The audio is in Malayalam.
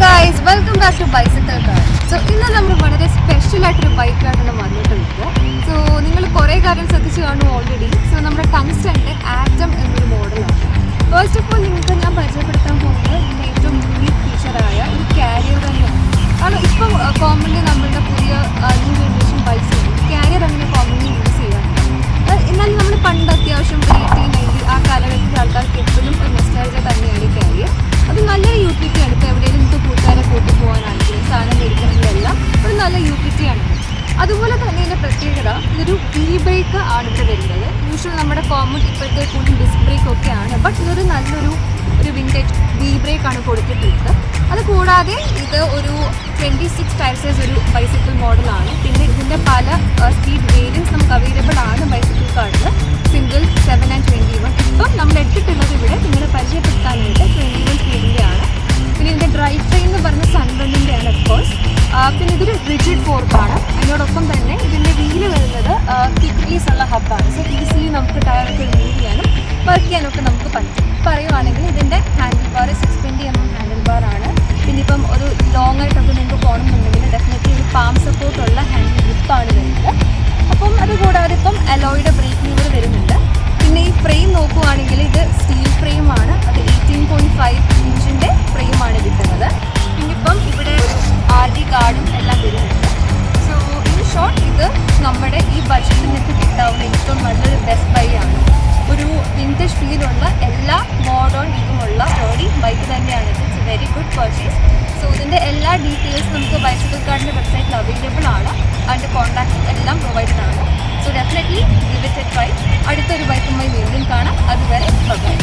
Guys, welcome back to bicycle card. So ഇന്ന് നമ്മൾ വളരെ സ്പെഷ്യൽ ആയിട്ടൊരു ബൈക്കായിട്ടാണ് വന്നിട്ടുള്ളത്. സോ നിങ്ങൾ കുറേ കാര്യം ശ്രദ്ധിച്ചു കാണും ഓൾറെഡി. സോ നമ്മുടെ ടങ്സ്റ്റന്റെ ആറ്റം എന്നൊരു മോഡലാണ്. ഫസ്റ്റ് ഓഫ് ഓൾ നിങ്ങൾക്ക് ഞാൻ പരിചയപ്പെടുത്താൻ പോകുന്നത് ഇതിൻ്റെ ഏറ്റവും യൂണീക്ക് ഫീച്ചറായ ഒരു കാരിയർ തന്നെയാണ്. കാരണം ഇപ്പം കോമൺലി നമ്മളുടെ പുതിയ ന്യൂ ജനറേഷൻ ബൈക്സ് കാരിയർ അങ്ങനെ കോമൺലി യൂസ് ചെയ്യാറുണ്ട്. എന്നാലും നമ്മൾ പണ്ട് അത്യാവശ്യം ഒരു 1890 ആ കാലഘട്ടത്തിലെ ആൾക്കാർക്ക് എപ്പോഴും ഒരു നൊസ്റ്റാൾജിയ തന്നെയാണ് കാരിയർ. അത് നല്ലൊരു യൂട്ടിലിറ്റിയാണ്. ഇപ്പോൾ എവിടെയെങ്കിലും നിങ്ങൾക്ക് കൂട്ടുകാരെ കൂട്ടി പോകാനാണെങ്കിലും സാധനം മേടിക്കണമെങ്കിലെല്ലാം ഒരു നല്ല യൂട്ടിലിറ്റിയാണ്. അതുപോലെ തന്നെ ഇതിൻ്റെ പ്രത്യേകത ഇതൊരു വീൽ ബ്രേക്ക് ആണ് ഇവിടെ വരുന്നത്. യൂഷ്വൽ നമ്മുടെ കോമൺ ഇപ്പോഴത്തെ കൂടുതൽ ഡിസ്ക് ബ്രേക്ക് ഒക്കെയാണ്, ബട്ട് ഇതൊരു നല്ലൊരു വിൻറ്റേജ് വീൽ ബ്രേക്കാണ് കൊടുത്തിട്ടുള്ളത്. അതുകൂടാതെ ഇത് ഒരു 26 ടയർ സൈസ് ഒരു ബൈസിക്കിൾ മോഡലാണ്. പിന്നെ ഇതിൻ്റെ പല സ്പീഡ് വേരിയൻസ് നമുക്ക് അവൈലബിൾ ആണ് ബൈസിക്കിൾ കാർഡിൽ. Single, 7 and 21. ഇപ്പം നമ്മൾ എടുത്തിട്ടുള്ളത് ഇവിടെ നിങ്ങളെ പരിചയപ്പെടുത്താനായിട്ട് 21 സ്പീഡിൻ്റെ ആണ്. പിന്നെ ഇതിൻ്റെ ഡ്രൈവ് ട്രെയിൻ എന്ന് പറഞ്ഞ സൺറണ്ണിൻ്റെ ആണ് അഫ്കോഴ്സ്. പിന്നെ ഇതൊരു റിജിഡ് ഫോർക്കാണ്. അതിനോടൊപ്പം തന്നെ ഇതിൻ്റെ വീല് വരുന്നത് തിക്ലീസ് ഉള്ള ഹബ്ബാണ്. സോ ഈസിലി നമുക്ക് ടയറൊക്കെ റിമൂവ് ചെയ്യാനും വർക്ക് ചെയ്യാനൊക്കെ നമുക്ക് പറ്റും. പറയുവാണെങ്കിൽ ഇതിൻ്റെ ഹാൻഡിൽ ബാർ 620 mm ഹാൻഡിൽ ബാറാണ്. പിന്നെ ഇപ്പം ഒരു ലോങ് ആയിട്ടൊക്കെ നിങ്ങൾക്ക് പോകണമെന്നുണ്ടെങ്കിൽ ഡെഫിനറ്റ്ലി ഒരു പാം സപ്പോർട്ടുള്ള ഹാൻഡിൽ ഗ്രിപ്പാണ് വരുന്നത്. അപ്പം അതുകൂടാതെ ഇപ്പം അലോയുടെ ബ്രേക്ക് ലീവർ വരുന്നുണ്ട്. പിന്നെ ഈ ഫ്രെയിം നോക്കുവാണെങ്കിൽ ഇത് സ്റ്റീൽ ഫ്രെയിമാണ്. അത് 18.5 ഇഞ്ചിൻ്റെ ഫ്രെയിമാണ് കിട്ടുന്നത്. പിന്നെ ഇപ്പം ഇവിടെ ഒരു RD ഗാർഡും എല്ലാം വരുന്നുണ്ട്. സോ ഇൻ ഷോർട്ട് ഇത് നമ്മുടെ ഈ ബഡ്ജറ്റിനൊക്കെ കിട്ടാവുന്ന ഏറ്റവും നല്ലൊരു ബെസ്റ്റ് ബൈ ആണ്. ഒരു വിൻറ്റേജ് ഫീലുള്ള എല്ലാ മോഡേൺ ഇതുമുള്ള ഓടി ബൈക്ക് തന്നെയാണ്. It's A very good purchase. So ഇതിൻ്റെ എല്ലാ ഡീറ്റെയിൽസും നമുക്ക് ബൈസിക്കിൾ കാർഡിൻ്റെ വെബ്സൈറ്റിൽ അവൈലബിൾ ആണ്. അതിൻ്റെ കോൺടാക്ട് എല്ലാം പ്രൊവൈഡഡ് ആണ്. So definitely give it A try. അടുത്തൊരു ബൈക്കുമായി വീണ്ടും കാണാം. അതുവരെ ബൈ.